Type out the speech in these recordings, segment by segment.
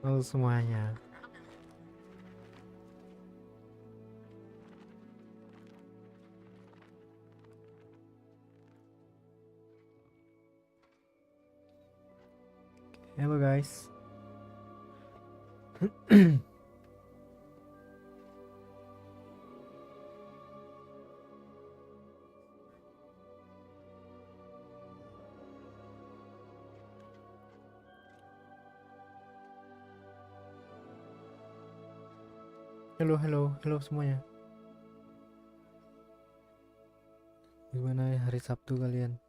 Halo semuanya. Halo guys. Halo semuanya. Gimana hari Sabtu kalian?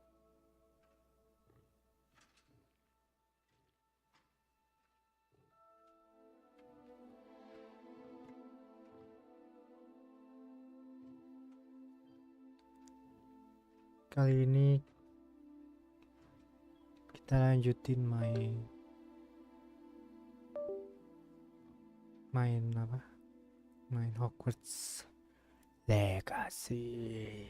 Kali ini kita lanjutin main apa? Main Hogwarts Legacy.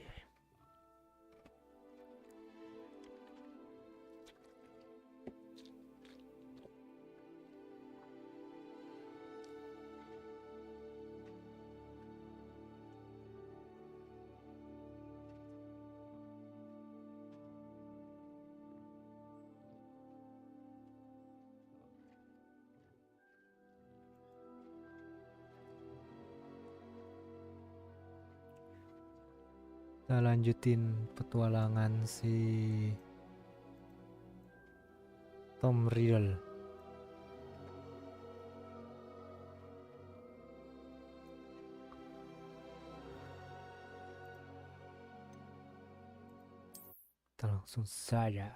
Kita lanjutin petualangan si Tom Riddle. Kita langsung saja.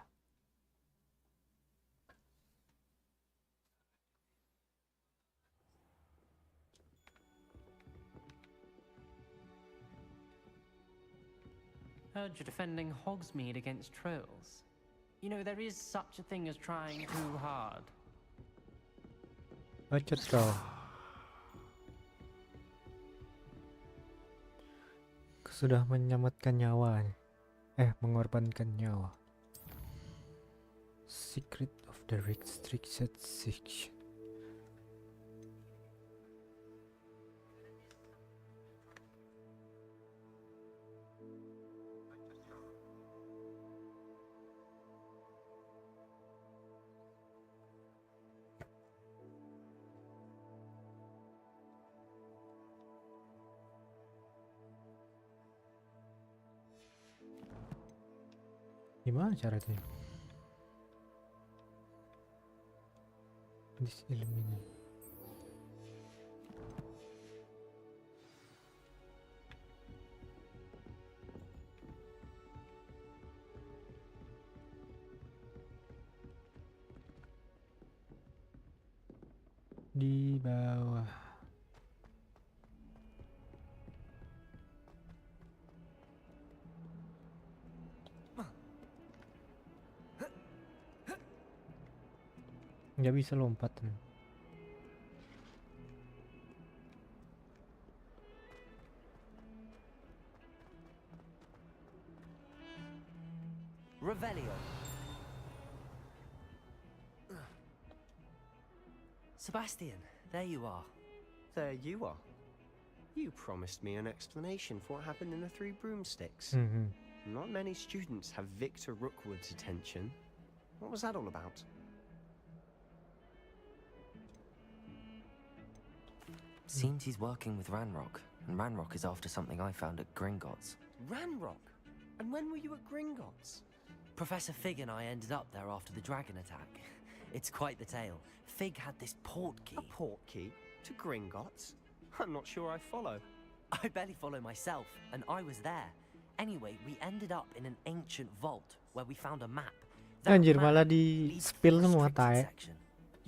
Heard you're defending Hogsmeade against trolls. You know, there is such a thing as trying too hard. Bacot kau. Sudah menyelamatkan nyawa. Mengorbankan nyawa. Secret of the Restricted Section. Gimana caranya? Diseliminate. Di bawah. Nggak bisa lompat. Revelio. Sebastian, there you are. There you are. You promised me an explanation for what happened in the Three Broomsticks. Not many students have Victor Rookwood's attention. What was that all about? Seems he's working with Ranrock, and Ranrock is after something I found at Gringotts. Ranrock? And when were you at Gringotts? Professor Fig and I ended up there after the dragon attack. It's quite the tale. Fig had this portkey. A portkey? To Gringotts? I'm not sure I follow. I barely follow myself, and I was there. Anyway, we ended up in an ancient vault where we found a map. That Anjir, map malah di leads to spill the semua restricted tae. section.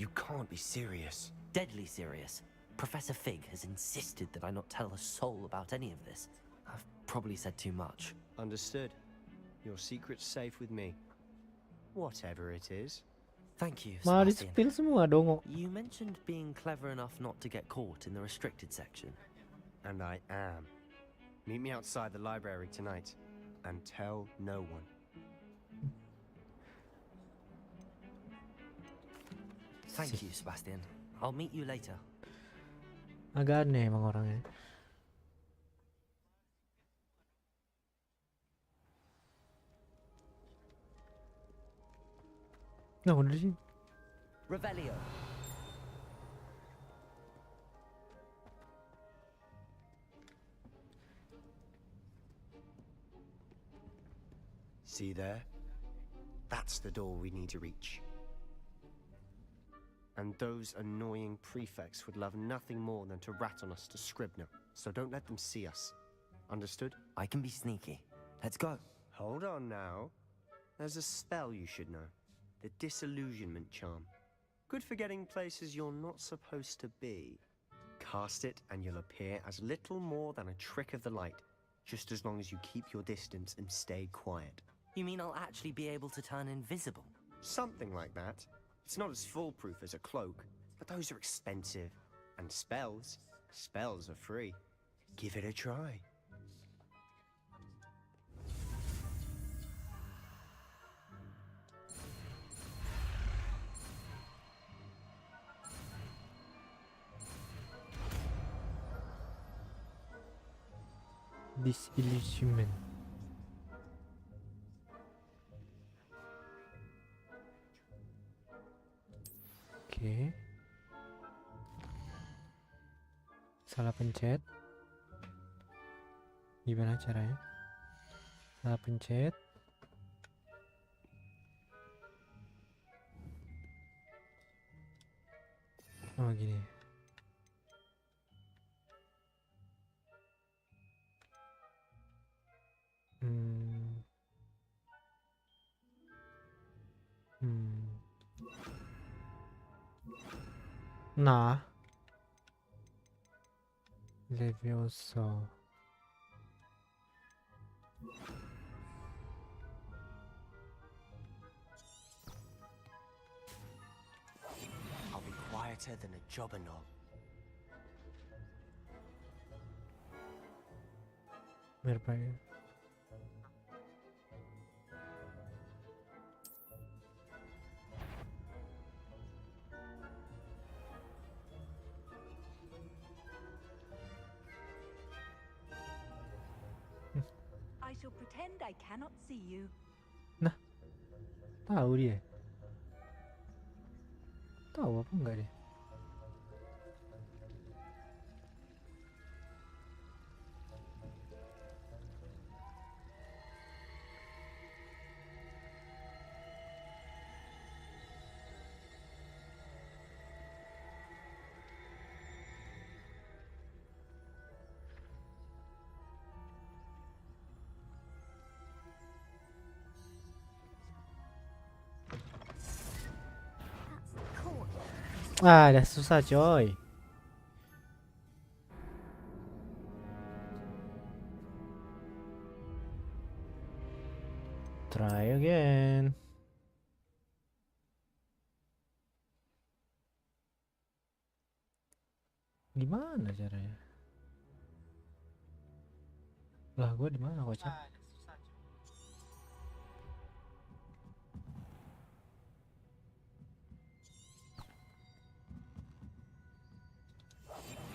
You can't be serious. Deadly serious. Professor Fig has insisted that I not tell a soul about any of this. I've probably said too much. Understood. Your secret's safe with me. Whatever it is. Thank you, Malah di Sebastian. spill semua dong. You mentioned being clever enough not to get caught in the restricted section. And I am. Meet me outside the library tonight. And tell no one. Thank you, Sebastian. I'll meet you later. Agak aneh emang orangnya. Nah, udah sih. Revelio. See there? That's the door we need to reach. And those annoying prefects would love nothing more than to rat on us to Scribner, so don't let them see us. Understood? I can be sneaky. Let's go. Hold on now. There's a spell you should know. The Disillusionment Charm. Good for getting places you're not supposed to be. Cast it and you'll appear as little more than a trick of the light, just as long as you keep your distance and stay quiet. You mean I'll actually be able to turn invisible? Something like that. It's not as foolproof as a cloak, but those are expensive. And spells are free. Give it a try. Disillusionment. Oke. Salah pencet. Gimana caranya? Salah pencet. Oh, gini. Nah. Levioso. I'll be quieter than a jobberknoll. Bermain. I shall pretend I cannot see you. Tahu dia. Tahu apa enggak dia? Ah, dah susah coy. Try again. Gimana caranya? Lah, gua di mana kocak?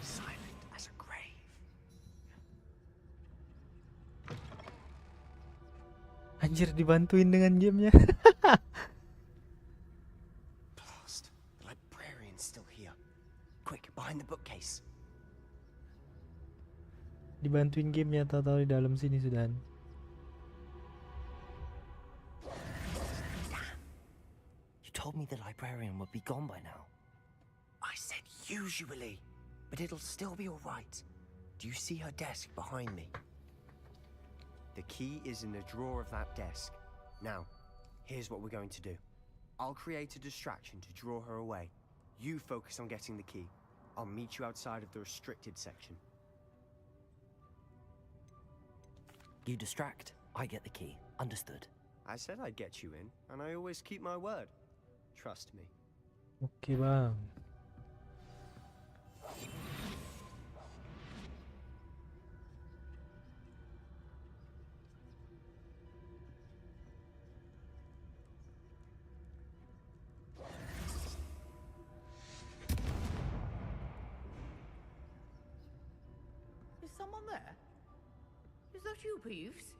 Silent as a grave. Anjir, dibantuin dengan gamenya. Blast. The librarian's still here. Quick, behind the bookcase. Dibantuin gamenya, tahu-tahu di dalam sini sudahan. You told me the librarian would be gone by now. I said usually, but it'll still be all right. Do you see her desk behind me? The key is in the drawer of that desk. Now, here's what we're going to do. I'll create a distraction to draw her away. You focus on getting the key. I'll meet you outside of the restricted section. You distract, I get the key. Understood. I said I'd get you in, and I always keep my word. Trust me. Oke, Bang. someone there? Is that you, Peeves?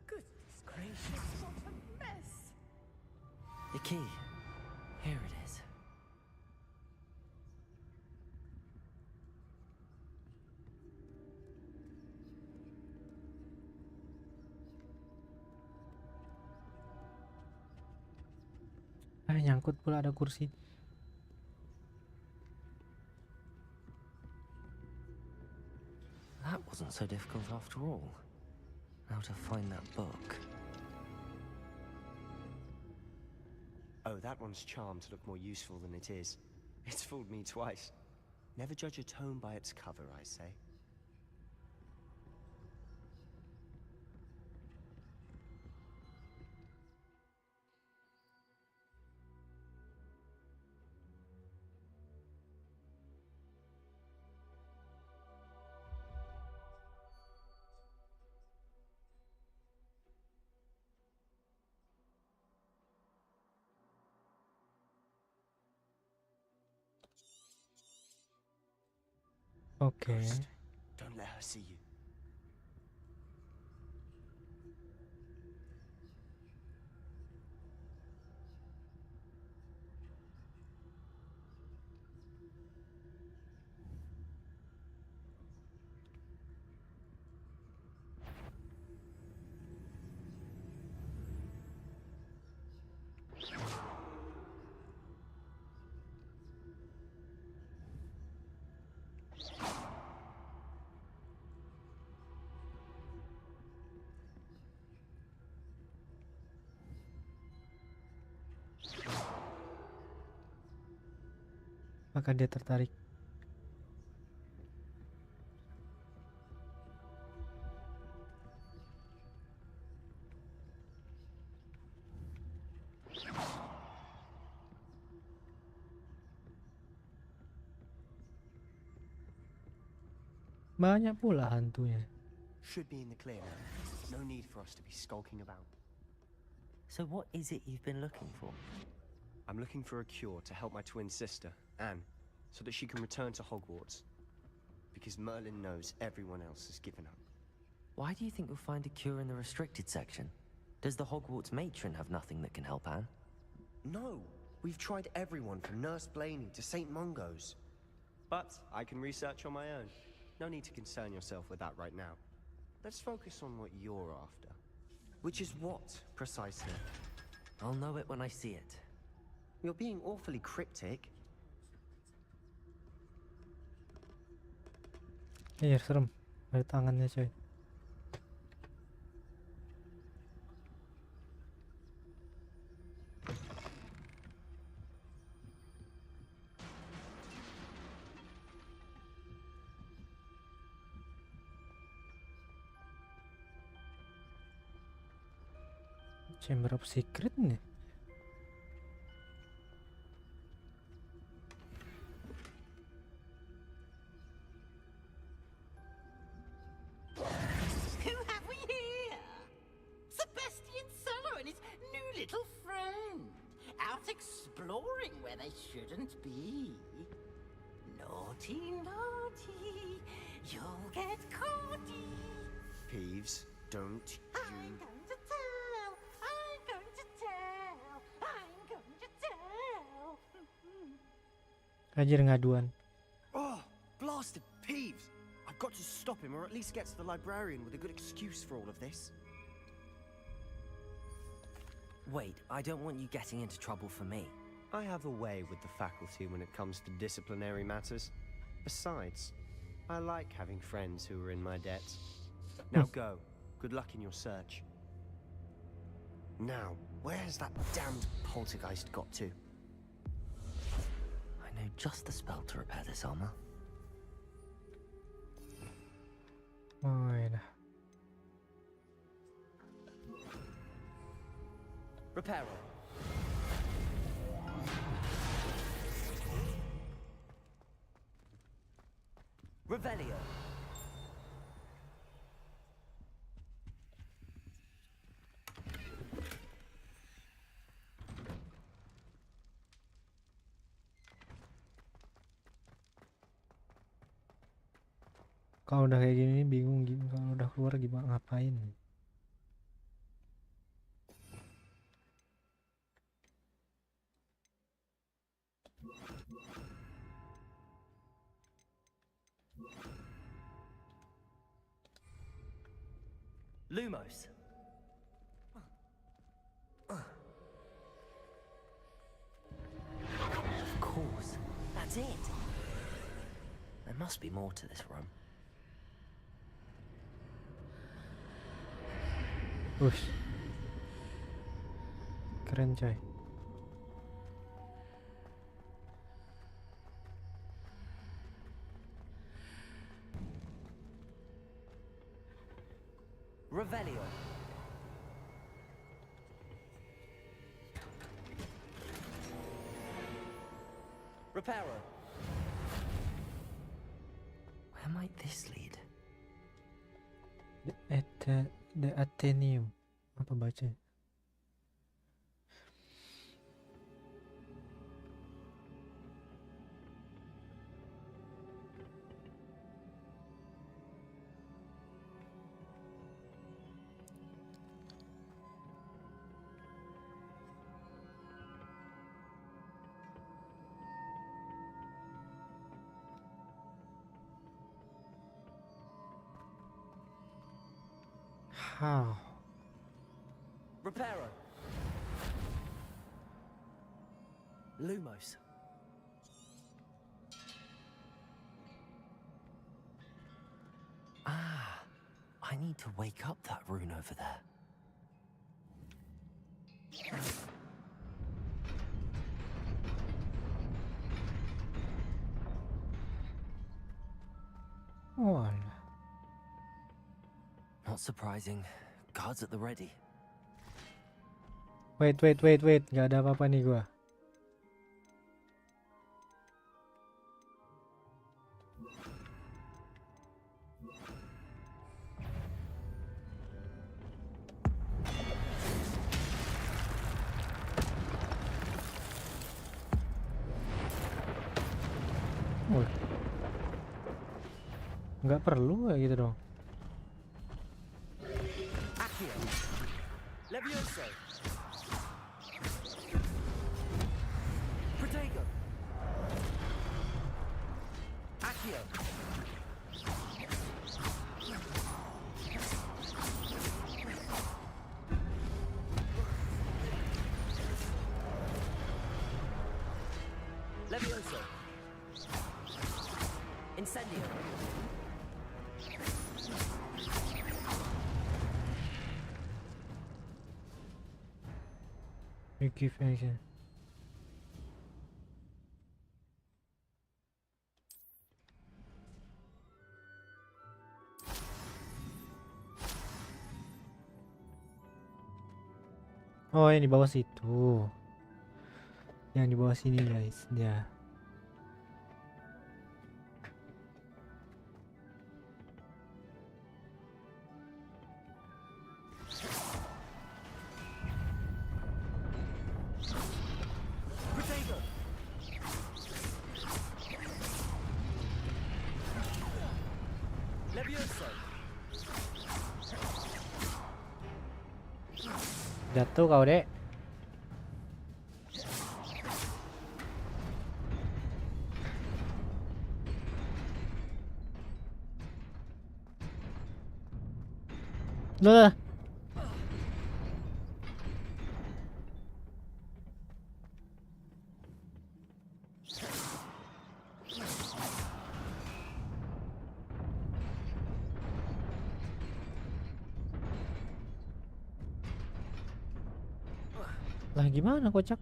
Goodness gracious, what a mess! The key. Here it is. Nyangkut pula ada kursi. That wasn't so difficult after all. How to find that book. Oh, that one's charmed to look more useful than it is. It's fooled me twice. Never judge a tome by its cover, I say. Oke. Ghost, don't let her see you. Maka dia tertarik. Banyak pula hantunya. Should be in the clear now. No need for us to be skulking about. So what is it you've been looking for? I'm looking for a cure to help my twin sister, Anne, so that she can return to Hogwarts. Because Merlin knows everyone else has given up. Why do you think you'll find a cure in the restricted section? Does the Hogwarts matron have nothing that can help Anne? No! We've tried everyone from Nurse Blaney to St. Mungo's. But I can research on my own. No need to concern yourself with that right now. Let's focus on what you're after. Which is what, precisely? I'll know it when I see it. You're being awfully cryptic. Iya serem. Ada tangannya coy. Chamber of Secret nih. Who have we here? Sebastian Cello and his new little friend. Out exploring where they shouldn't be. Naughty, naughty. You'll get caughty. Peeves, don't I'm you... going to tell. I'm going to tell. I'm going to tell. Anjir ngaduan. Oh, blasted Peeves! I've got to stop him, or at least get to the librarian with a good excuse for all of this. Wait, I don't want you getting into trouble for me. I have a way with the faculty when it comes to disciplinary matters. Besides, I like having friends who are in my debt. Now go. Good luck in your search. Now, where has that damned poltergeist got to? I know just the spell to repair this armor. Main. Repair. Revelio. Kalau udah kayak gini bingung kalau udah keluar gimana ngapain. Lumos. Of course, that's it. There must be more to this room. Ush. Keren coy. Revelio. Reparo. Where might this lead? The Athenaeum. Apa bacanya? How? Reparo. Lumos. Ah, I need to wake up that rune over there. Oh, Not surprising. Guards at the ready. wait. Gak ada apa-apa nih gua. Oh. Nggak perlu kayak gitu dong. Accio. Levioso. Protego. Accio. Levioso. Incendio. You give action. Oh, yang di bawah situ. Yang di bawah sini guys, ya. Protego. Levioso. Jatuh kau, Dek. Lah. Lah gimana kocak?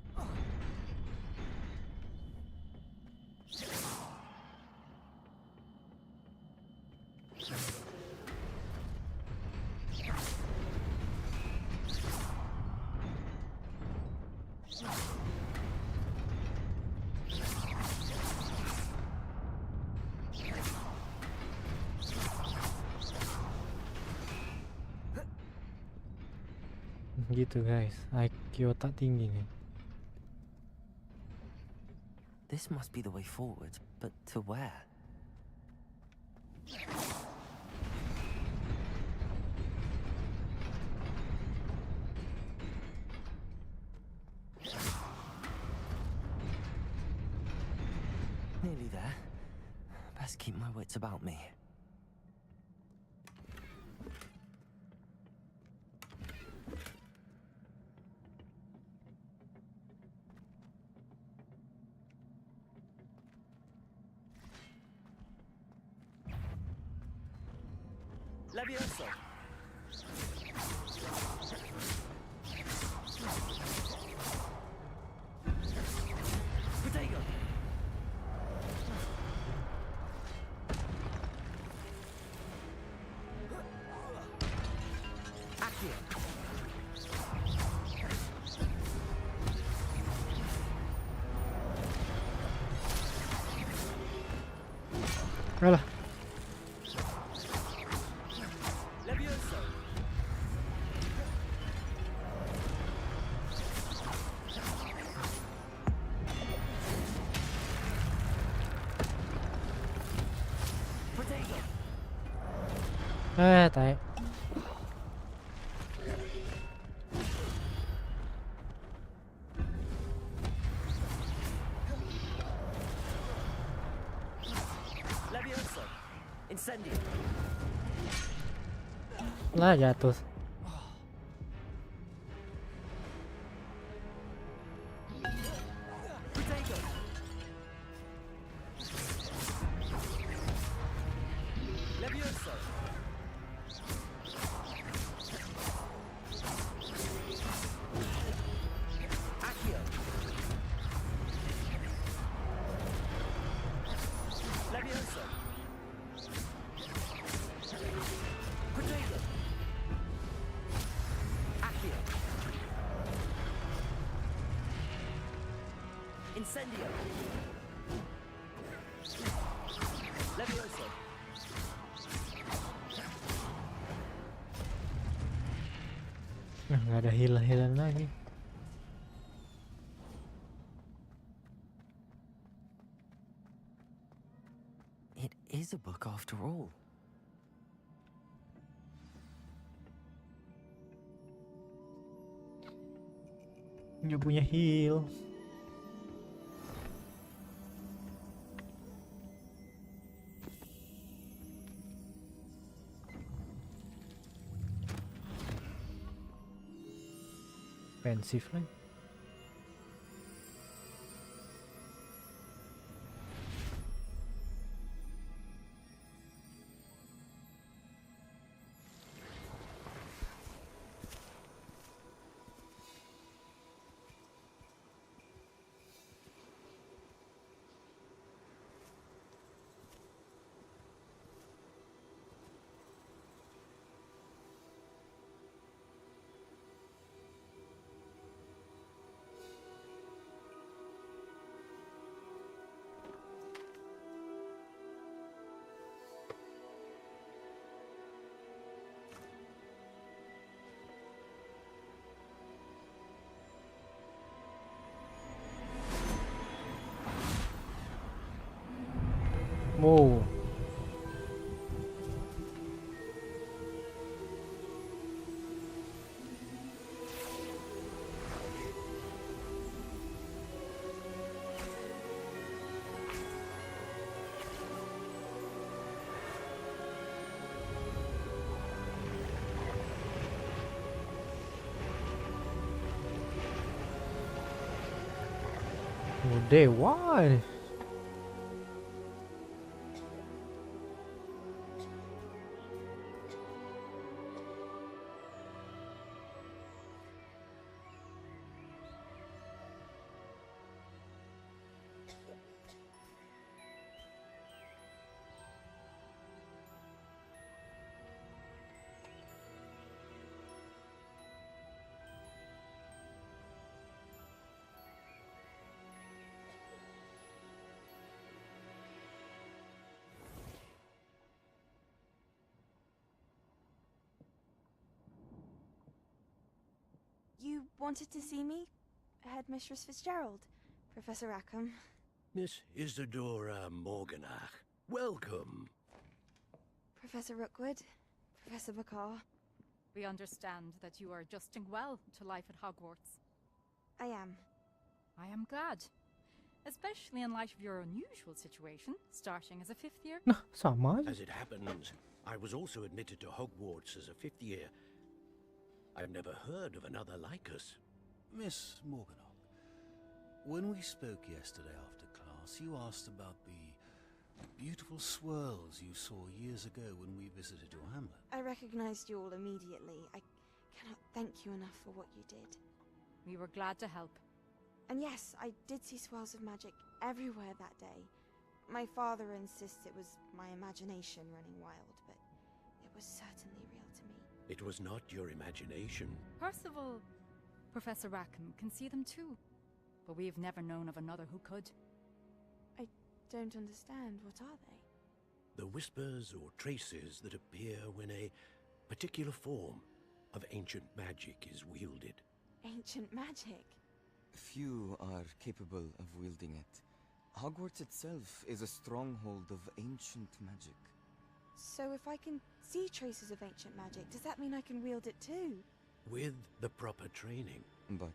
Gitu guys, IQ otak tinggi nih. This must be the way forward, but to where? Nearly there. Best keep my wits about me. Levioso! Protego! Accio! Alah. Levioso! Protego! Tai. Levioso! Incendio! Lah jatuh. Protego! Levioso! Accio! Levioso! Protego! Accio! Incendio! Levioso! Nah, nggak ada heal-healan lagi. It is a book after all. Nggak punya heal. Pensif lagi. Wow. Dewa ini. You wanted to see me? Headmistress Fitzgerald, Professor Rackham. Miss Isadora Morganach, welcome. Professor Rookwood, Professor Bakar. We understand that you are adjusting well to life at Hogwarts. I am. I am glad. Especially in light of your unusual situation, starting as a 5th year. Nah, sama aja. As it happens, I was also admitted to Hogwarts as a 5th year. I've never heard of another like us. Miss Morganock, when we spoke yesterday after class, you asked about the beautiful swirls you saw years ago when we visited your hamlet. I recognized you all immediately. I cannot thank you enough for what you did. We were glad to help. And yes, I did see swirls of magic everywhere that day. My father insists it was my imagination running wild, but it was certainly real to me. It was not your imagination. Percival, Professor Rackham can see them too. But we've never known of another who could. I don't understand. What are they? The whispers or traces that appear when a particular form of ancient magic is wielded. Ancient magic? Few are capable of wielding it. Hogwarts itself is a stronghold of ancient magic. So if I can see traces of ancient magic, does that mean I can wield it too? With the proper training. But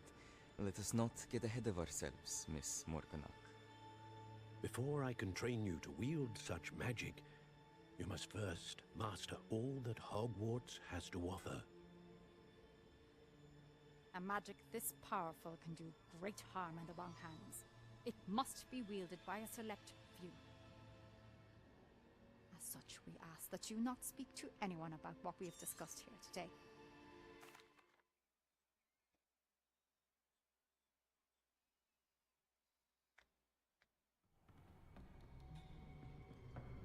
let us not get ahead of ourselves, Miss Morganock. Before I can train you to wield such magic, you must first master all that Hogwarts has to offer. A magic this powerful can do great harm in the wrong hands. It must be wielded by a select few. As such, we ask that you not speak to anyone about what we have discussed here today.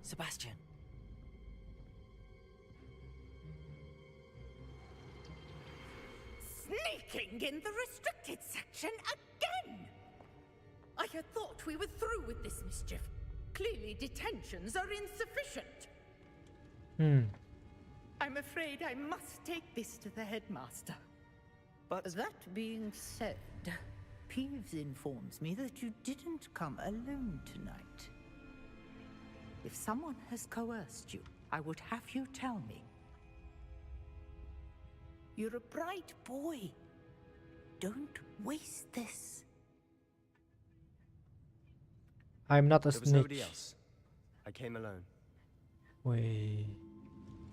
Sebastian. Sneaking in the restricted section again! I had thought we were through with this mischief. Clearly detentions are insufficient. I'm afraid I must take this to the headmaster. But that being said, Peeves informs me that you didn't come alone tonight. If someone has coerced you, I would have you tell me. You're a bright boy. Don't waste this. I'm not a There was nobody snitch. else. I came alone. Wait.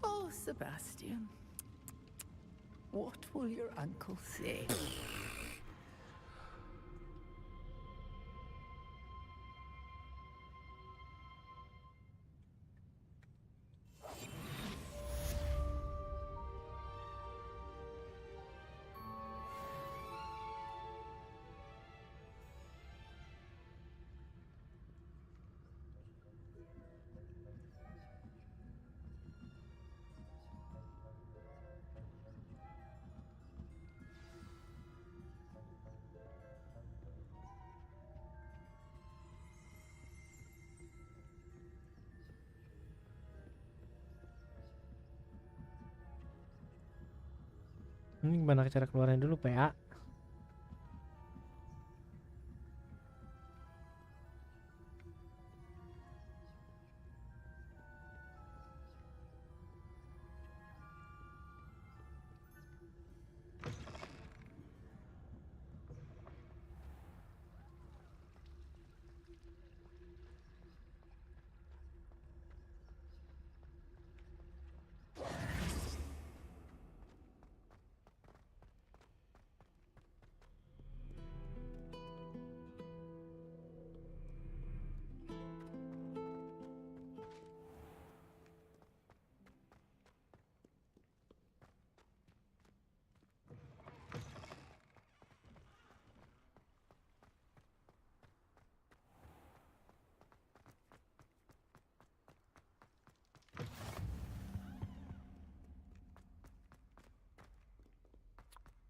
Oh, Sebastian. What will your uncle say? Ini gimana cara keluarnya dulu, PA?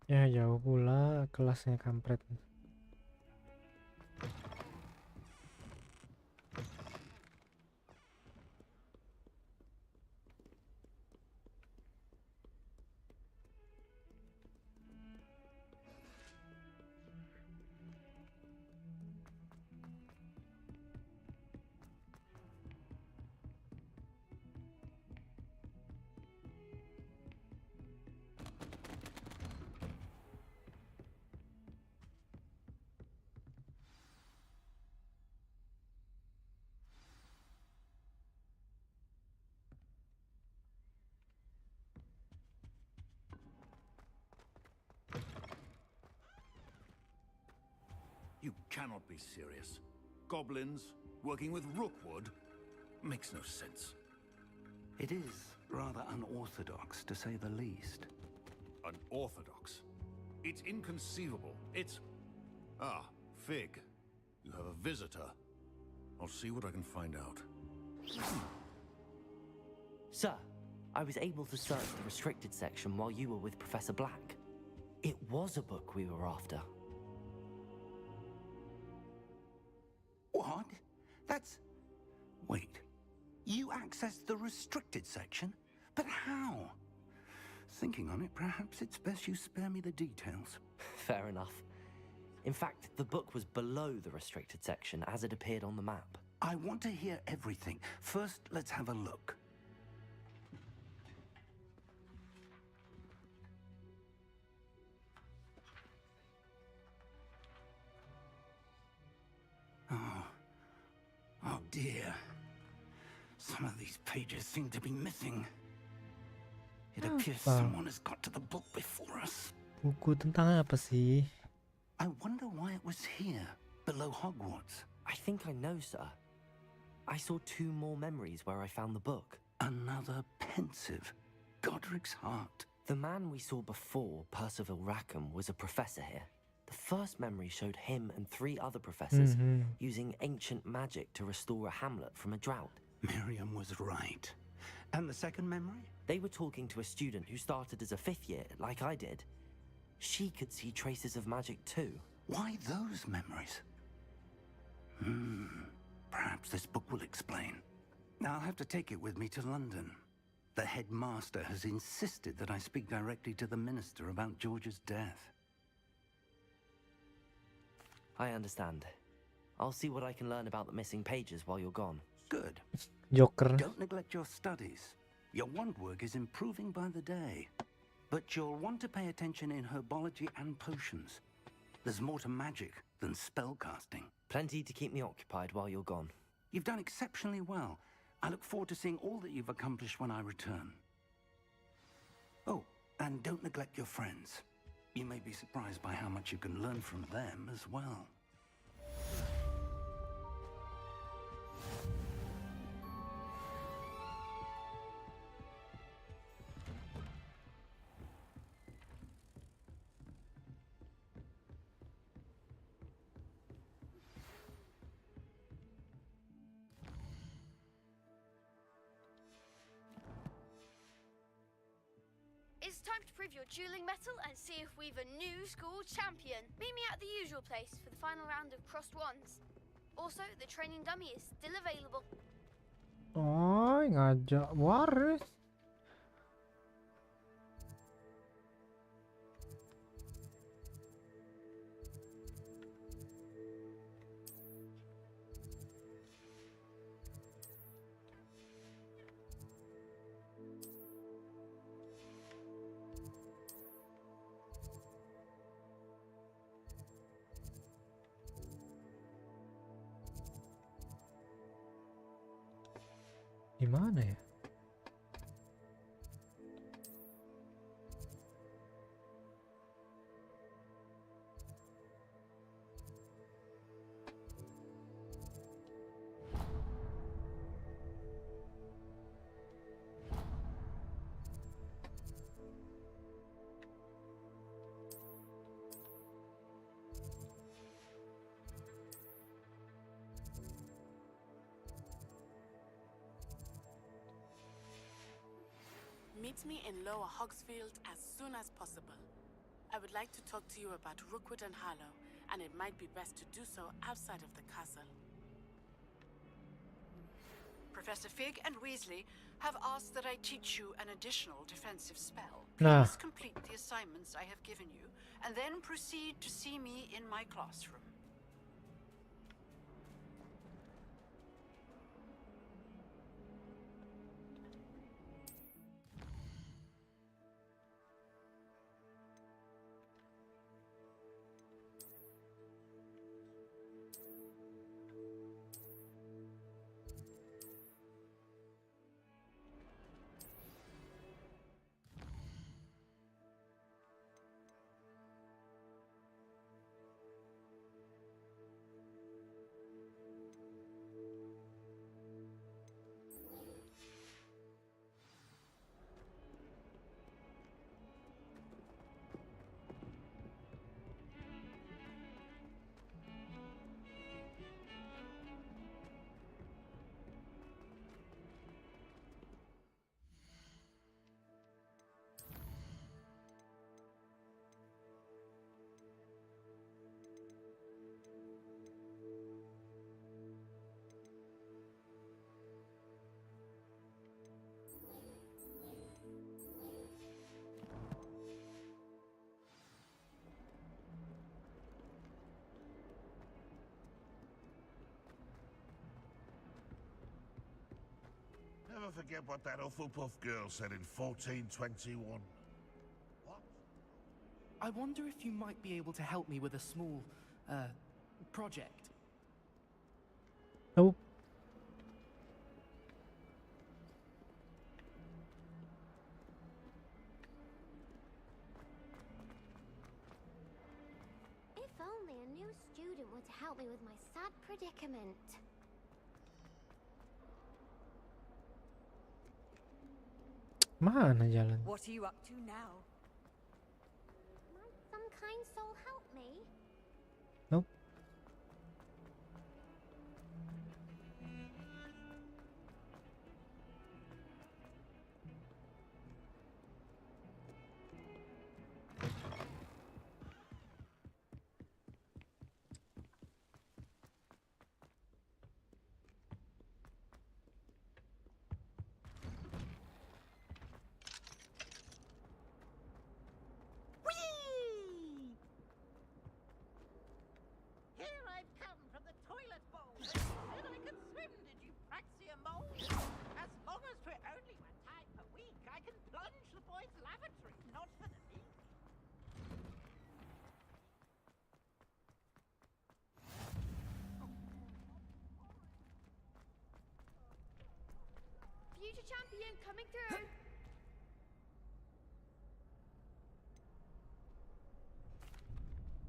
Ya jauh pula kelasnya kampret. You cannot be serious. Goblins working with Rookwood makes no sense. It is rather unorthodox, to say the least. Unorthodox? It's inconceivable. It's... Ah, Fig. You have a visitor. I'll see what I can find out. Sir, I was able to search the restricted section while you were with Professor Black. It was a book we were after. What? That's... Wait. You accessed the restricted section? But how? Thinking on it, perhaps it's best you spare me the details. Fair enough. In fact, the book was below the restricted section as it appeared on the map. I want to hear everything. First, let's have a look. Oh dear. Some of these pages seem to be missing. It appears someone has got to the book before us. Buku tentang apa sih? I wonder why it was here, below Hogwarts. I think I know, sir. I saw 2 more memories where I found the book. Another pensive. Godric's heart. The man we saw before, Percival Rackham, was a professor here. The first memory showed him and 3 other professors using ancient magic to restore a hamlet from a drought. Miriam was right. And the second memory? They were talking to a student who started as a 5th year, like I did. She could see traces of magic too. Why those memories? Perhaps this book will explain. I'll have to take it with me to London. The headmaster has insisted that I speak directly to the minister about George's death. I understand. I'll see what I can learn about the missing pages while you're gone. Good. Joker. Don't neglect your studies. Your wand work is improving by the day. But you'll want to pay attention in herbology and potions. There's more to magic than spellcasting. Plenty to keep me occupied while you're gone. You've done exceptionally well. I look forward to seeing all that you've accomplished when I return. Oh, and don't neglect your friends. You may be surprised by how much you can learn from them as well. It's time to prove your dueling mettle and see if we've a new school champion. Meet me at the usual place for the final round of crossed wands. Also, the training dummy is still available. Oh, ngajak waris. Di mana ya? Meet me in Lower Hogsfield as soon as possible. I would like to talk to you about Rookwood and Harlow, and it might be best to do so outside of the castle. Professor Fig and Weasley have asked that I teach you an additional defensive spell. Nah. Please complete the assignments I have given you, and then proceed to see me in my classroom. forget what that Hufflepuff girl said in 1421. I wonder if you might be able to help me with a small, project. Nope. If only a new student were to help me with my sad predicament. Mana jalan? What are you up to now? Might some kind soul help me? Nope. Here I've come from the toilet bowl. Said I could swim, did you praxia mole? As long as we're only 1 time per week, I can plunge the boys' lavatory, not for the meek. Future champion coming through.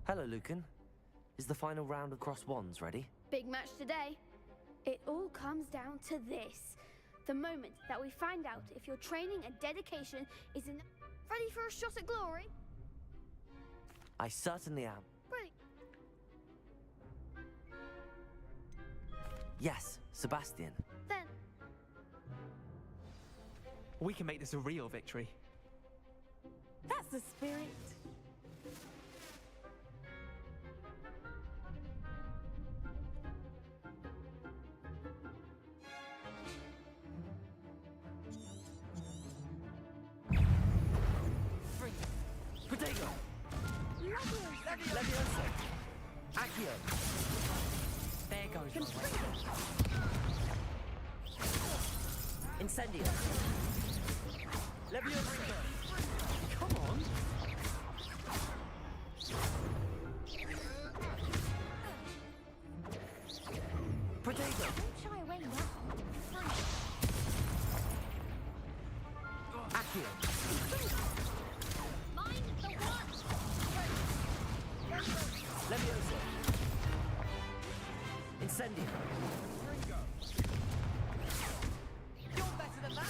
Hello, Lucan. Is the final round of Cross Wands ready? Big match today. It all comes down to this. The moment that we find out if your training and dedication is ready for a shot at glory. I certainly am. Brilliant. Yes, Sebastian. Then We can make this a real victory. That's the spirit. Protego! Levioso! Accio! There goes my way. Incendio! Levioso! Come on! Protego! Don't shy away now. Accio! Mind the one! Levioso! Incendio! You're better than that.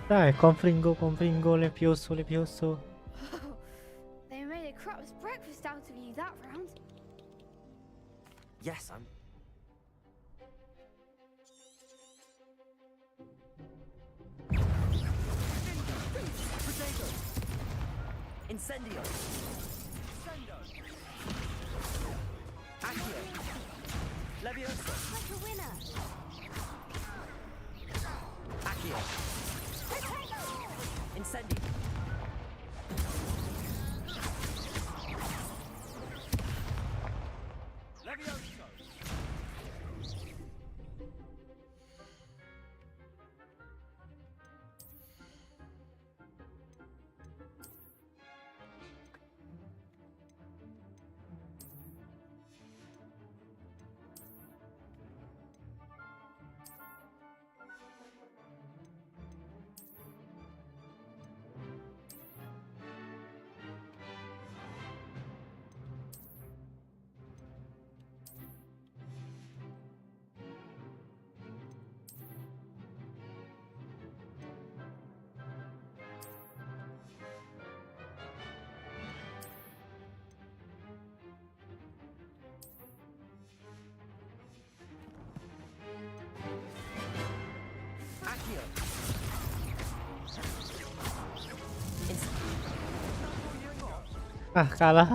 Dai, confringo, Levioso. they made a crap's breakfast out of you that round. Yes, I'm... Protego! Incendio! Accio! Levioso! Like a winner. Accio! Incendio! Levioso! Accio! Ah, kalah.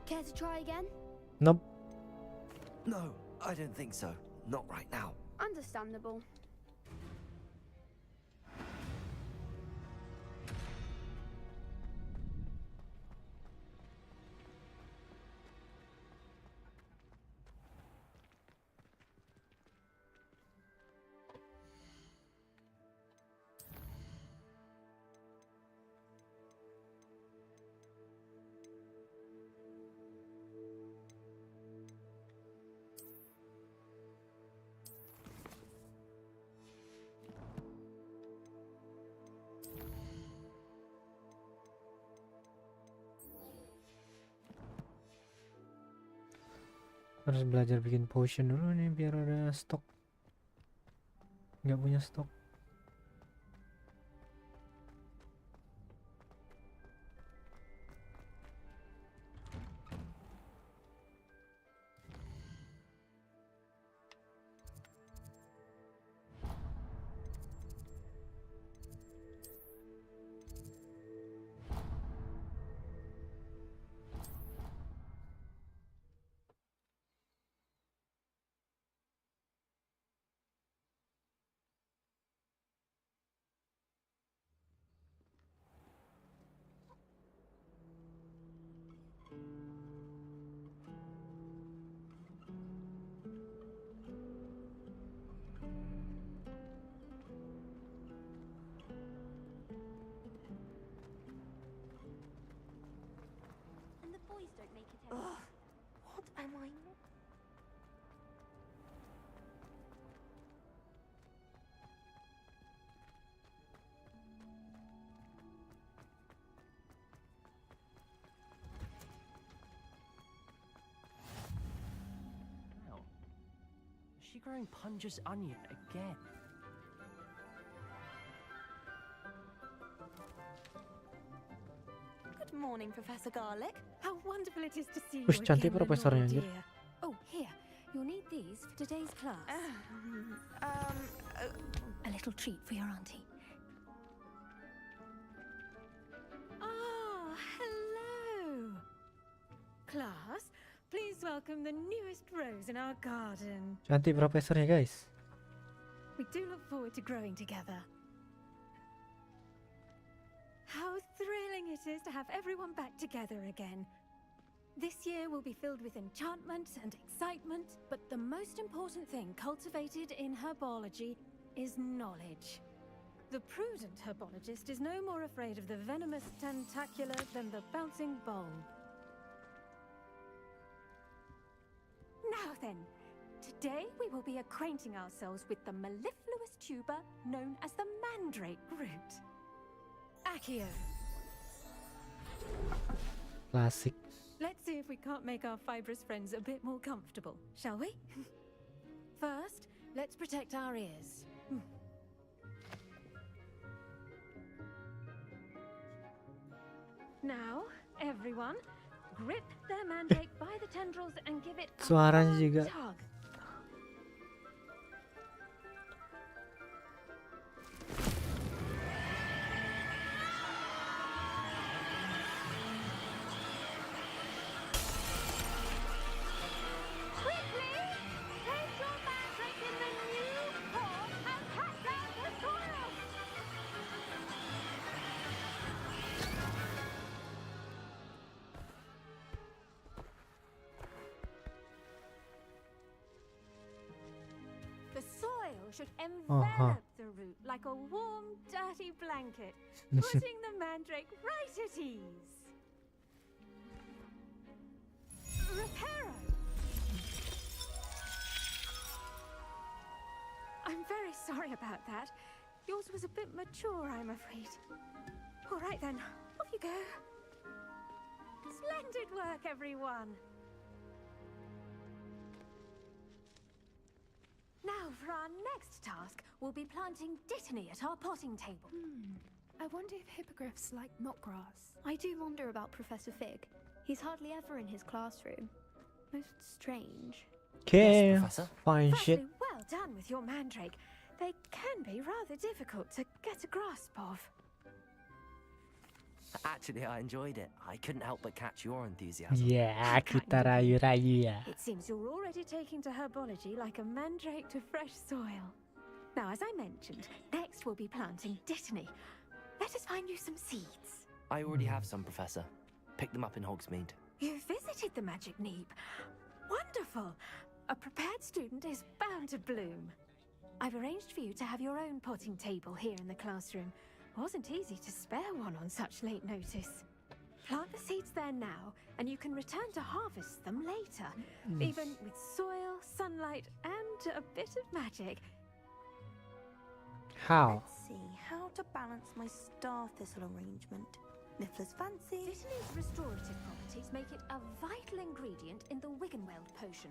Care to try again? Nope. No, I don't think so. Not right now. Understandable. Harus belajar bikin potion dulu nih biar ada stok. Nggak punya stok. And the boys don't make it Ugh, what am I? Wow. Is she growing Punja's onion again? Good morning, Professor Garlic. How wonderful it is to see you Wih, again, cantik profesornya Lenore anjir. dear. Oh, here. You'll need these for today's class. A little treat for your auntie. Ah, hello. Class, please welcome the newest rose in our garden. Cantik profesornya guys. We do look forward to growing together. How thrilling it is to have everyone back together again. This year will be filled with enchantment and excitement, but the most important thing cultivated in herbology is knowledge. The prudent herbologist is no more afraid of the venomous tentacula than the bouncing bulb. Now then, today we will be acquainting ourselves with the mellifluous tuber known as the mandrake root. Accio. Klasik. Let's see if we can't make our fibrous friends a bit more comfortable, shall we? First, let's protect our ears. Now, everyone, grip their mandrake by the tendrils and give it a Suaranya firm juga. tug. Quickly! Place your mandrake in the new pot and pat down the soil! The soil should envelop the root like a warm, dirty blanket, putting the mandrake right at ease. Reparo! I'm very sorry about that. Yours was a bit mature, I'm afraid. All right then, off you go. Splendid work, everyone. Now, for our next task, we'll be planting dittany at our potting table. I wonder if hippogriffs like knotgrass. I do wonder about Professor Fig. He's hardly ever in his classroom. Most strange. Okay, Professor. fine Firstly, shit. well done with your mandrake. They can be rather difficult to get a grasp of. Actually, I enjoyed it. I couldn't help but catch your enthusiasm. Ya, kita rayu-rayu ya. It seems you're already taking to herbology like a mandrake to fresh soil. Now, as I mentioned, next we'll be planting dittany. Let us find you some seeds. I already have some, Professor. Picked them up in Hogsmeade. You visited the Magic Neep. Wonderful. A prepared student is bound to bloom. I've arranged for you to have your own potting table here in the classroom. Wasn't easy to spare one on such late notice. Plant the seeds there now, and you can return to harvest them later. Even with soil, sunlight, and a bit of magic. How? Let's see how to balance my star thistle arrangement. Niffler's fancy. Dittany's restorative properties make it a vital ingredient in the Wiggenweld potion,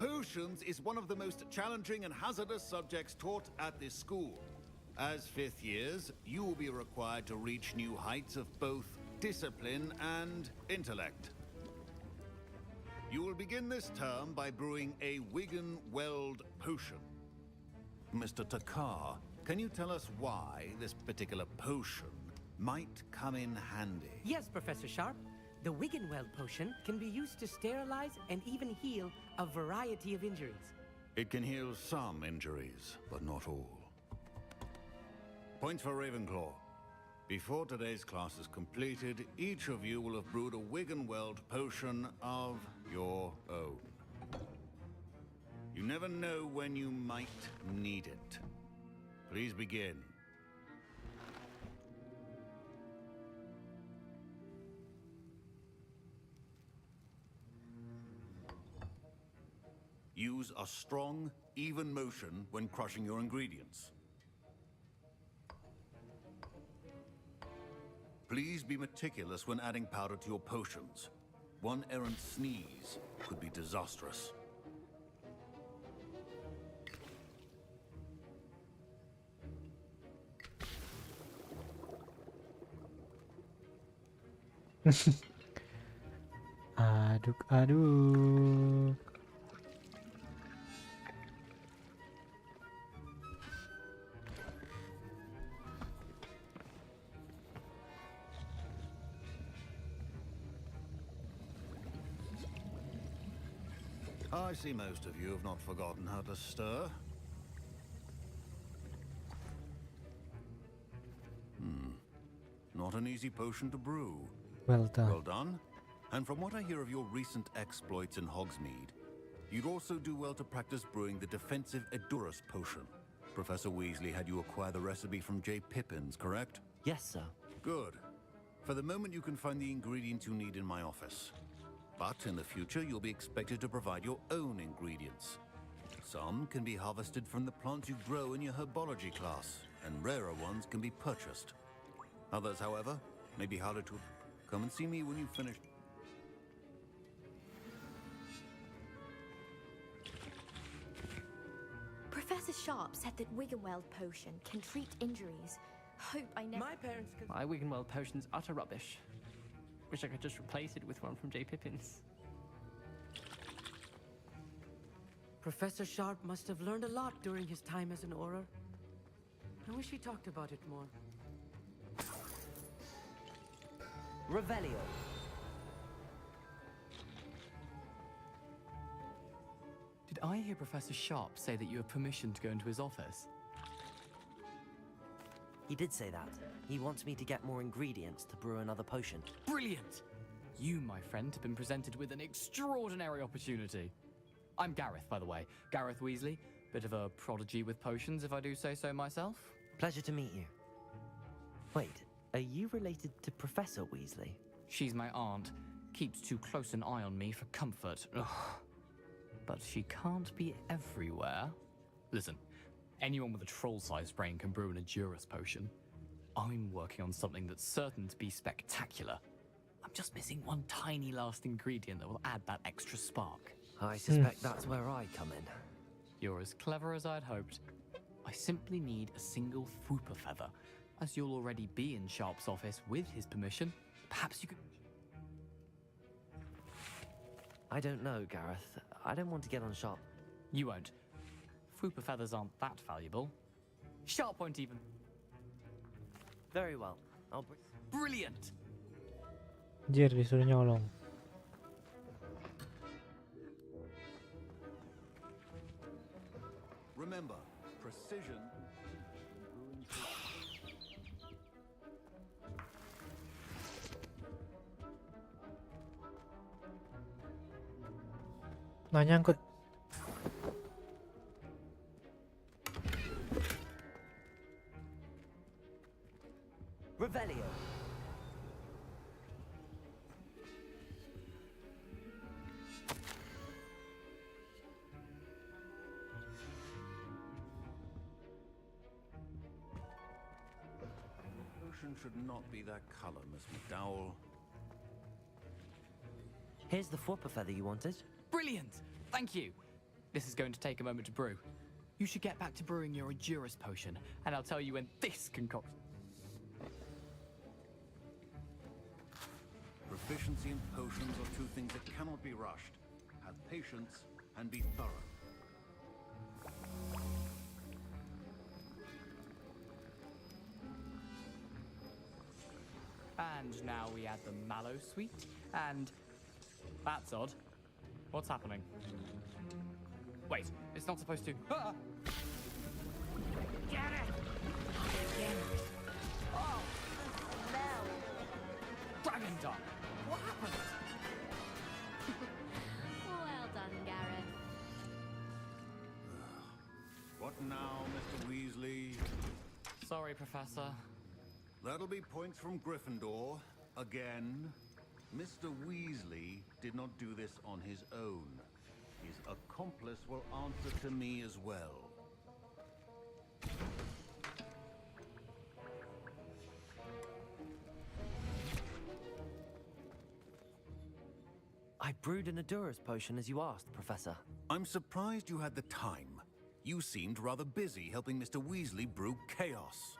Potions is one of the most challenging and hazardous subjects taught at this school. As 5th years, you will be required to reach new heights of both discipline and intellect. You will begin this term by brewing a Wiggenweld potion. Mr. Takar, can you tell us why this particular potion might come in handy? Yes, Professor Sharp. The Wiggenweld potion can be used to sterilize and even heal a variety of injuries. It can heal some injuries, but not all. Point for Ravenclaw. Before today's class is completed, each of you will have brewed a Wiggenweld potion of your own. You never know when you might need it. Please begin. Use a strong, even motion when crushing your ingredients. Please be meticulous when adding powder to your potions. One errant sneeze could be disastrous. Aduk-aduk. I see most of you have not forgotten how to stir. Not an easy potion to brew. Well done. Well done. And from what I hear of your recent exploits in Hogsmeade, you'd also do well to practice brewing the defensive Edurus potion. Professor Weasley had you acquire the recipe from J. Pippin's, correct? Yes, sir. Good. For the moment, you can find the ingredients you need in my office. But in the future, you'll be expected to provide your own ingredients. Some can be harvested from the plants you grow in your herbology class, and rarer ones can be purchased. Others, however, may be harder to... Come and see me when you've finished. Professor Sharp said that Wiggenweld potion can treat injuries. Hope I never... My parents could... My Wiggenweld potion's utter rubbish. Wish I could just replace it with one from J. Pippin's. Professor Sharp must have learned a lot during his time as an Auror. I wish he talked about it more. Revelio. Did I hear Professor Sharp say that you have permission to go into his office? He did say that. He wants me to get more ingredients to brew another potion. Brilliant! You, my friend, have been presented with an extraordinary opportunity. I'm Gareth, by the way. Gareth Weasley. Bit of a prodigy with potions, if I do say so myself. Pleasure to meet you. Wait, are you related to Professor Weasley? She's my aunt. Keeps too close an eye on me for comfort. Ugh. But she can't be everywhere. Listen, anyone with a troll-sized brain can brew an Edurus potion. I'm working on something that's certain to be spectacular. I'm just missing one tiny last ingredient that will add that extra spark. I suspect that's where I come in. You're as clever as I'd hoped. I simply need a single Fwooper feather. As you'll already be in Sharp's office with his permission, perhaps you could... I don't know, Gareth. I don't want to get on Sharp. You won't. Fwooper feathers aren't that valuable. Sharp won't even... Very well. I'll bring... Brilliant! Jir, disuruh nyolong. Remember, precision... Nah, nyangkut. Revelio. Potion should not be that color, Miss McDowell. Here's the Fwooper feather you wanted. Brilliant! Thank you. This is going to take a moment to brew. You should get back to brewing your Endurance potion, and I'll tell you when this concoction... Proficiency in potions are two things that cannot be rushed. Have patience and be thorough. And now we add the mallow sweet, and... That's odd. What's happening? Wait, it's not supposed to... Ah! Get it! Oh, Dragon Dog! What happened? Well done, Gareth. What now, Mr. Weasley? Sorry, Professor. That'll be points from Gryffindor. Again. Mr. Weasley did not do this on his own. His accomplice will answer to me as well. I brewed an Endurance potion as you asked, Professor. I'm surprised you had the time. You seemed rather busy helping Mr. Weasley brew chaos.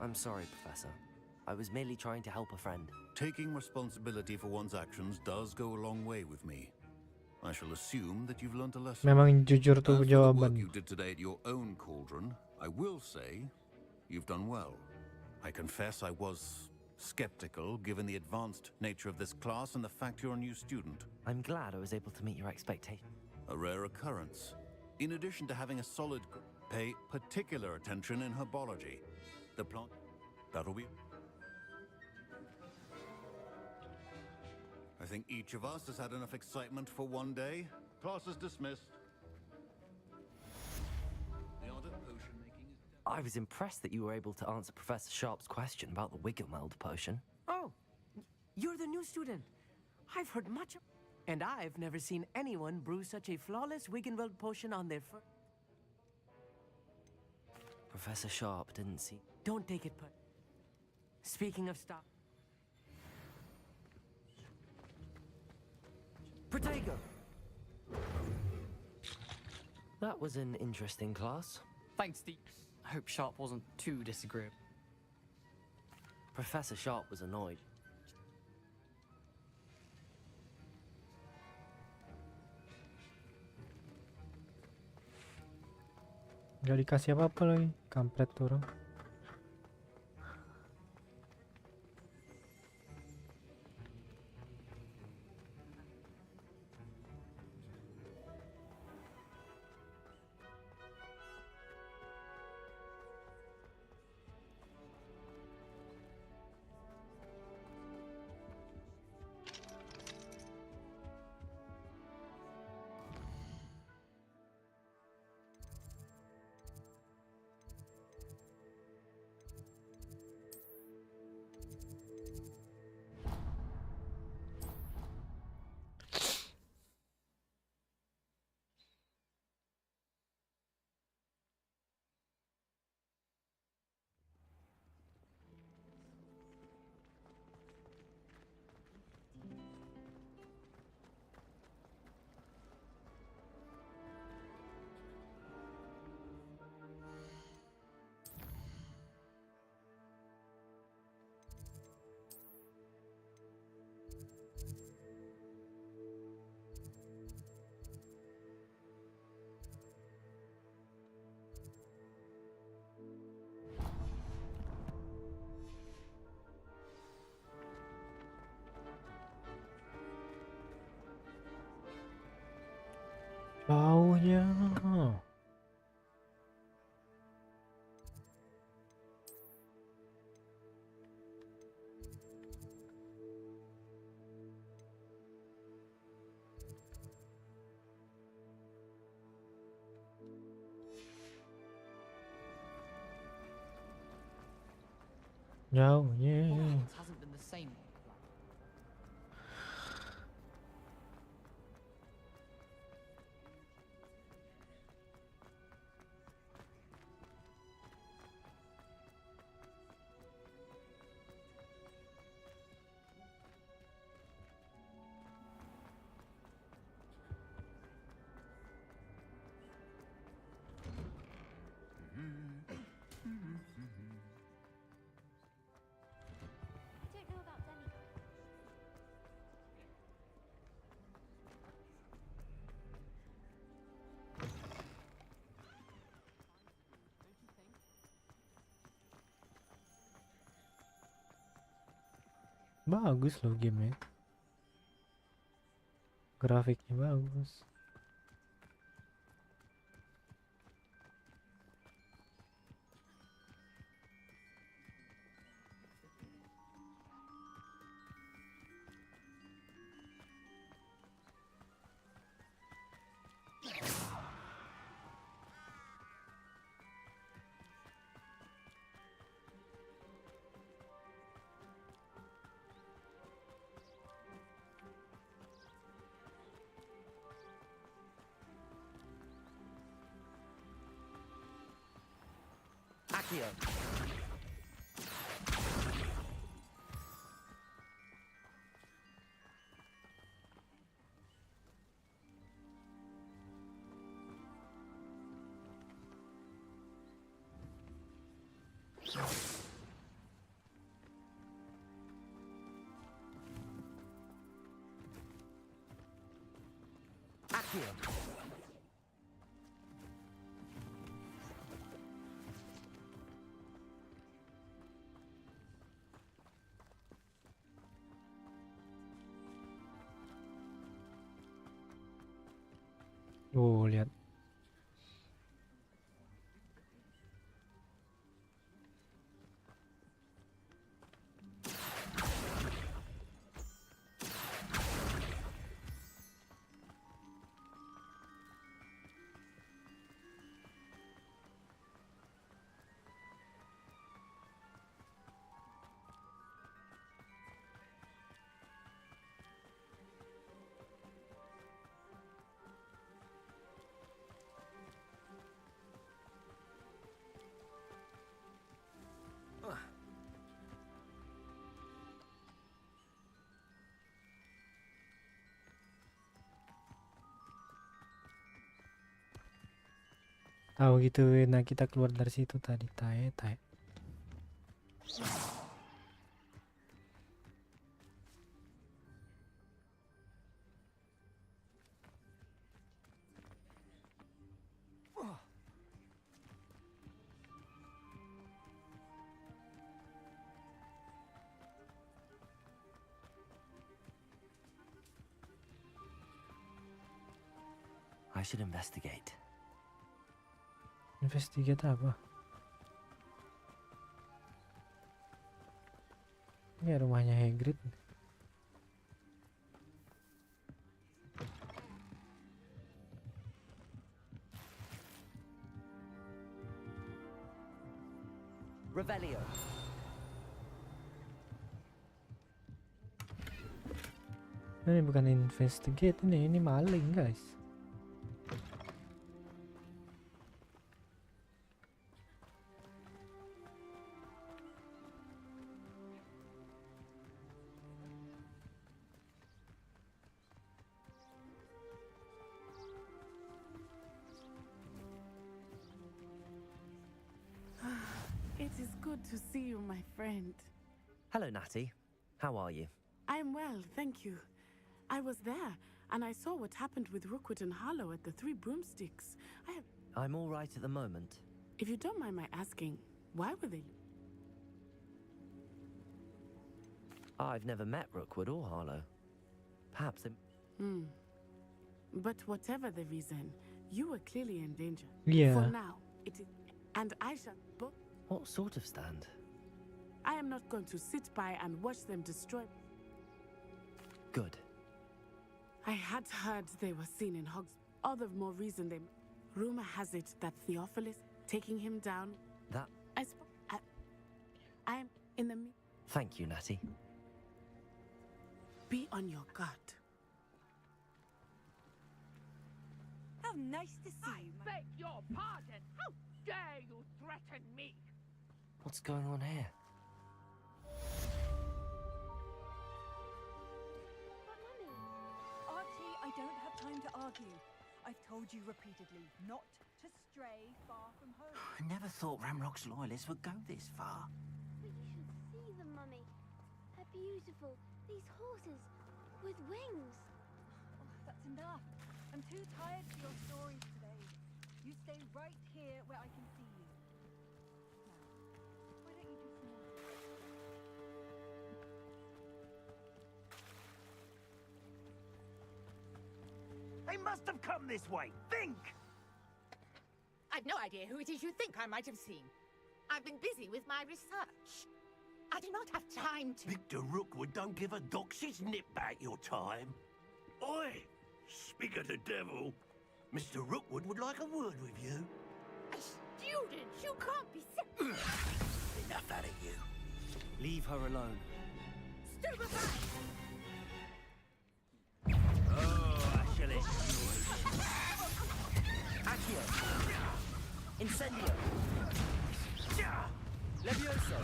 I'm sorry, Professor. I was merely trying to help a friend. Taking responsibility for one's actions does go a long way with me. I shall assume that you've learnt a lesson. Memang jujur As tuh for the jawaban. work you did today at your own cauldron, I will say you've done well. I confess I was skeptical given the advanced nature of this class and the fact you're a new student. I'm glad I was able to meet your expectations. A rare occurrence. In addition to having a solid... Pay particular attention in herbology. The plant... That'll be... I think each of us has had enough excitement for one day. Class is dismissed. The art of potion making is... I was impressed that you were able to answer Professor Sharp's question about the Wiggelmeld potion. Oh, you're the new student. I've heard much of... And I've never seen anyone brew such a flawless Wiggenweld potion on their first... Professor Sharp didn't see... Don't take it Speaking of stuff... Protego! That was an interesting class. Thanks, Steve. I hope Sharp wasn't too disagreeable. Professor Sharp was annoyed. Gak dikasih apa-apa lagi, kampret tuh orang. Baunya. Jauhnya. Hogwarts hasn't been the same. Bagus loh gamenya. Grafiknya bagus. Accio. Accio. Oh, lihat. Tahu gitu, nah kita keluar dari situ tadi, tae. I should investigate. Investigate apa? Ini rumahnya Hagrid. Revelio. Ini bukan investigate, ini maling, guys. It is good to see you, my friend. Hello, Natty. How are you? I'm well, thank you. I was there, and I saw what happened with Rookwood and Harlow at the Three Broomsticks. I'm all right at the moment. If you don't mind my asking, why were they... I've never met Rookwood or Harlow. Perhaps they... But whatever the reason, you were clearly in danger. Yeah. For now, it is... And I shall... What sort of stand? I am not going to sit by and watch them destroy... Good. I had heard they were seen in Hogs. All the more reason they... Rumor has it that Theophilus, taking him down... That... I am in the... Thank you, Natty. Be on your guard. How nice to see you. Beg your pardon. How dare you threaten me? What's going on here? Archie, I don't have time to argue. I've told you repeatedly not to stray far from home. I never thought Ramrock's loyalists would go this far. But you should see them, Mummy. They're beautiful. These horses with wings. Oh, that's enough. I'm too tired for your stories today. You stay right here where I can see you. Now, why don't you do some more? They must have come this way. Think! I've no idea who it is you think I might have seen. I've been busy with my research. I do not have time to... Victor Rookwood don't give a doxy's nip back your time. Oi! Speak of the devil. Mr. Rookwood would like a word with you. A student? You can't be... Enough out of you. Leave her alone. Stupefy! Oh, I shall enjoy. Accio. Incendio. Levioso.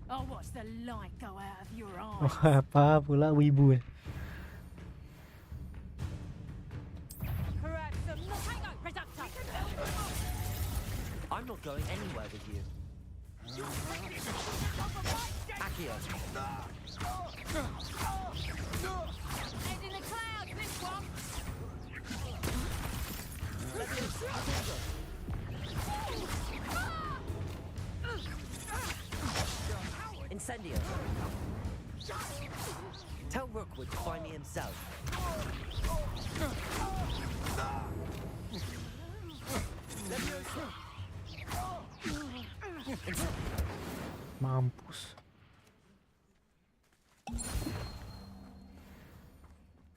I'll watch the light go out of your Oh, eyes. apa pula wibu. Perhaps some potato reductor. I'm not going anywhere with you. Accio. Head in the clouds, this one. Incendio. Tell Rookwood to find me himself. Levioso. Mampus.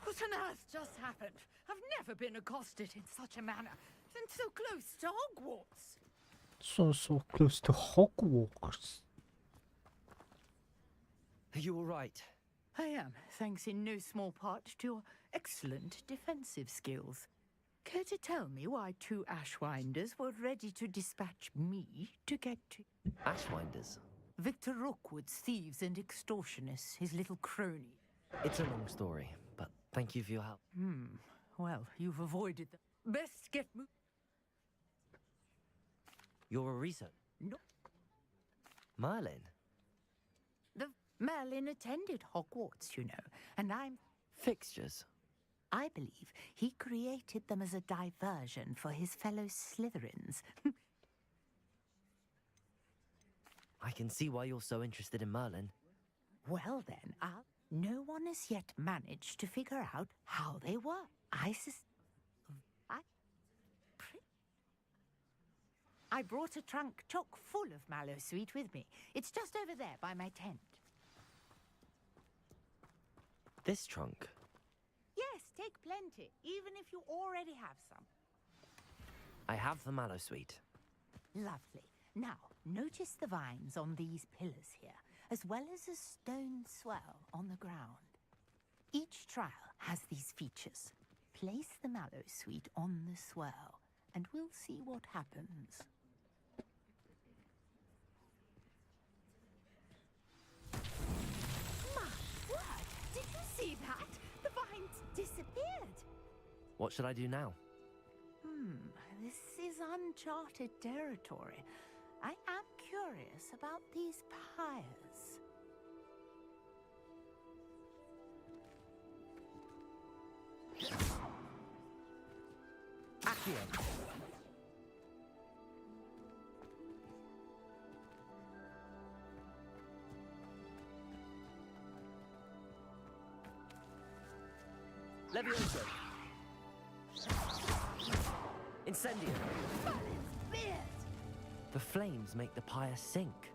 What on earth just happened? I've never been accosted in such a manner. And so close to Hogwarts. So close to Hogwarts. Are you all right? I am, thanks in no small part to your excellent defensive skills. Care to tell me why two Ashwinders were ready to dispatch me to get to... Ashwinders? Victor Rookwood's thieves and extortionists, his little crony. It's a long story, but thank you for your help. Well, you've avoided them. Best get moving. You're a researcher? No. Merlin? The Merlin attended Hogwarts, you know, and I'm... Fixtures? I believe he created them as a diversion for his fellow Slytherins. I can see why you're so interested in Merlin. Well then, no one has yet managed to figure out how they work. I brought a trunk chock full of Mallowsweet with me. It's just over there by my tent. This trunk? Yes, take plenty, even if you already have some. I have the Mallowsweet. Lovely. Now, notice the vines on these pillars here, as well as a stone swell on the ground. Each trial has these features. Place the Mallowsweet on the swell, and we'll see what happens. My word! Did you see that? The vines disappeared. What should I do now? This is uncharted territory. I am curious about these pyres. Accio. Levioso. Incendio. The flames make the pyre sink.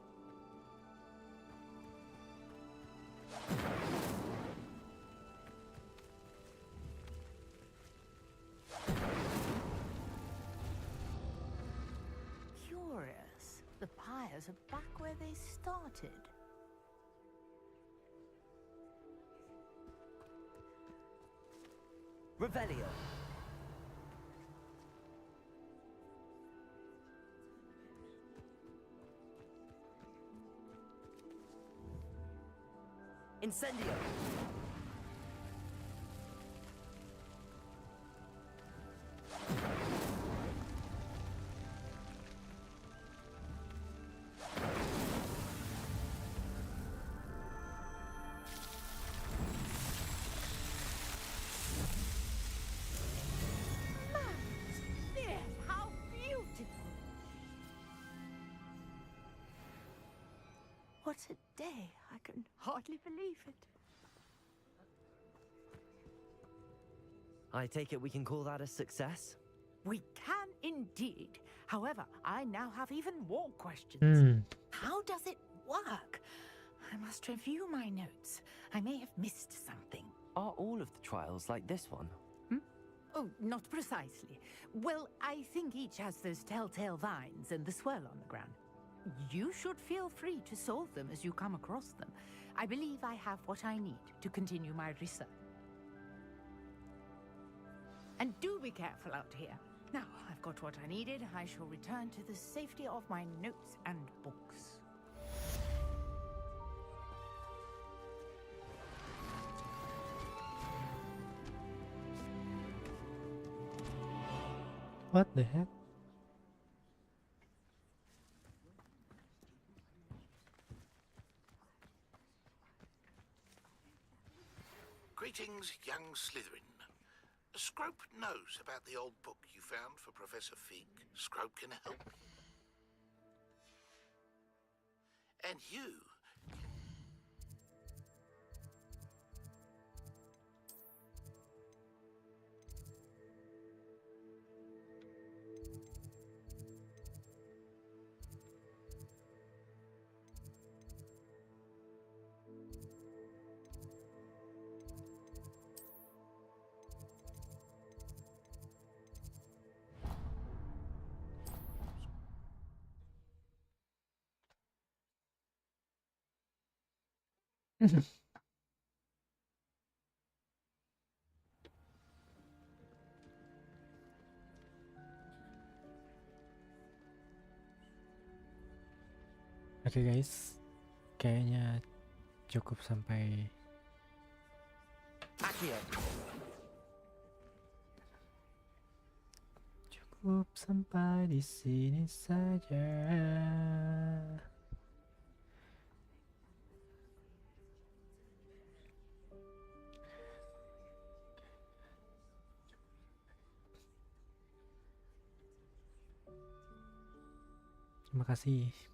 Curious. The pyres are back where they started. Revelio. Incendio. How beautiful! What a day. I can hardly believe it. I take it we can call that a success? We can indeed. However, I now have even more questions. How does it work? I must review my notes. I may have missed something. Are all of the trials like this one? Oh, not precisely. Well, I think each has those telltale vines and the swirl on the ground. You should feel free to solve them as you come across them. I believe I have what I need to continue my research. And do be careful out here. Now, I've got what I needed. I shall return to the safety of my notes and books. What the heck? Greetings, young Slytherin. Scrope knows about the old book you found for Professor Fig. Scrope can help you. And you... Oke guys, kayaknya cukup sampai di sini saja. Terima kasih